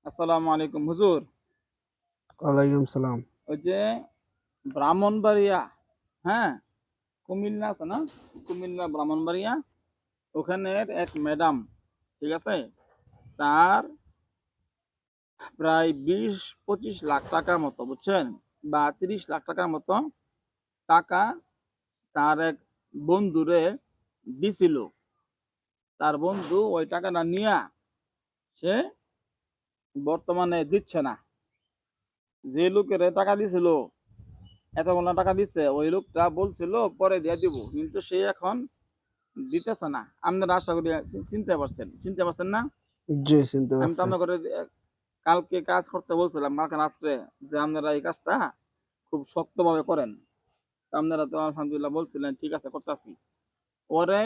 আসসালামু আলাইকুম হুজুর। ওয়ালাইকুম সালাম। ওই যে ব্রাহ্মণবাড়িয়া, হ্যাঁ? কুমিল্লা আছে না? কুমিল্লা ব্রাহ্মণবাড়িয়া ওখানের এক ম্যাডাম, ঠিক আছে? তার প্রায় ২০-২৫ লাখ টাকার মতো, বুঝছেন? বা ৩০ লাখ টাকার মতো টাকা তার এক বন্ধুরে দিছিল। তার বন্ধু ওই টাকাটা নিয়া সে বর্তমানে দিচ্ছে না। যে লোকেরে টাকা দিছিল, এতগুলা টাকা দিচ্ছে, ওই লোকটা বলছিল পরে দিয়ে দিব। কিন্তু সে এখন দিতেছে না। আপনারা আশা করি চিনতে পারছেন না? জি, চিনতে আমি তো পারছি। আপনাকে কালকে কাজ করতে বলছিলাম, কালকে রাত্রে, যে আপনারা এই কাজটা খুব শক্তভাবে করেন। তো আপনারা তো আলহামদুলিল্লাহ বলছিলেন, ঠিক আছে করতেছি। ওরে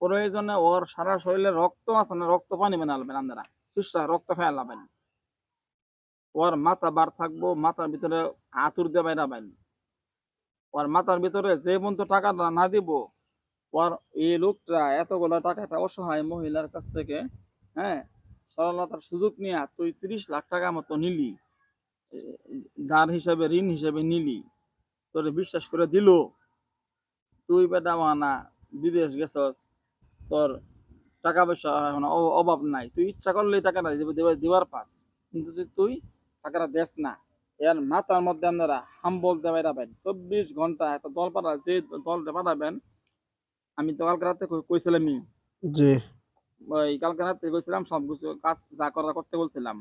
প্রয়োজনে ওর সারা শরীরে রক্ত আছে না, রক্ত পানি বানাবেন আপনারা। সুস্থ রক্ত খেয়ে লাবেন। ওর মাথা বার থাকবো, মাথার ভিতরে হাতুড় দিয়ে বাইরাবেন। ওর মাথার ভিতরে যে পর্যন্ত টাকা না দিব, ওর এই লোকটা এতগুলা টাকা একটা অসহায় মহিলার কাছ থেকে, হ্যাঁ, সরলতার সুযোগ নিয়ে তুই ৩০ লাখ টাকা মতো নিলি, এ, ধার হিসাবে, ঋণ হিসাবে নিলি, তোরে বিশ্বাস করে দিল, তুই বেটা মানা বিদেশ গেছস, তোর টাকা পয়সা এখন অভাব নাই, তুই ইচ্ছা করলেই টাকাটা দিবার পাস, কিন্তু তুই টাকাটা দেস না। এর মাথার মধ্যে আপনারা হাম্বল দেওয়াই রাখবেন। ২৪ ঘন্টা একটা দল পাঠা, যে দলটা পাঠাবেন, আমি তো কালকে রাতে কইছিলামই, জি, ওই কালকে রাত্রে কইছিলাম সব কিছু কাজ যা করার করতে বলছিলাম।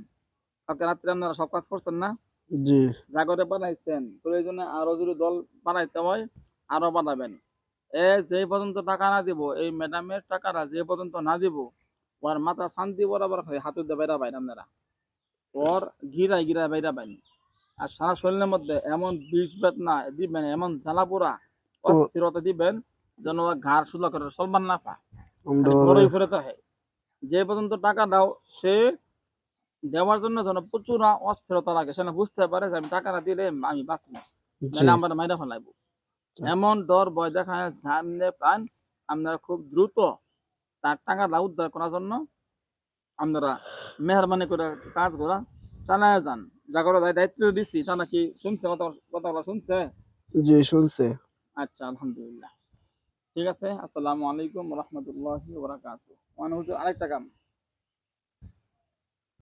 কালকে রাত্রে আপনারা সব কাজ করছেন না? জি। যা করে বানাইছেন, প্রয়োজনে আরো যদি দল বানাইতে হয় আরো বানাবেন। যে পর্যন্ত টাকা না দিব, এই ম্যাডামের টাকাটা যে পর্যন্ত না দিব, ওর মাথা শান্তি বরাবর হাতুর দিয়ে বাইরা বাইন আপনারা। ওর গিরায় বাইরা বাইন। আর সারা শরীরের মধ্যে এমন বিষ বেদনা দিবেন, এমন জ্বালা পোড়া ও অস্থিরতা দিবেন, যেন ও ঘাড় সোজা করে চলবার না পায়, আমরা খালি ওরে বড়ই ফেরত হয়। যে পর্যন্ত টাকা দাও, সে দেওয়ার জন্য যেন প্রচুর অস্থিরতা লাগে, সে না বুঝতে পারে যে আমি টাকাটা দিলে আমি বাঁচবো, জি, নাহলে আমার মাইরা ফেলাইবো। এমন ডর ভয় দেখায় সামনে পান, আপনারা খুব দ্রুত তার টাকাটা উদ্ধার করার জন্য আপনারা মেহরবানি করে কাজগুলা চালায় যান। যা করে দায়িত্ব দিচ্ছি, তা নাকি শুনছে? কথাগুলো শুনছে? জি শুনছে। আচ্ছা, আলহামদুলিল্লাহ। ঠিক আছে। আসসালামু আলাইকুম রহমতুল্লাহি ওয়া বারাকাতুহু। হুজুর আরেকটা কাম।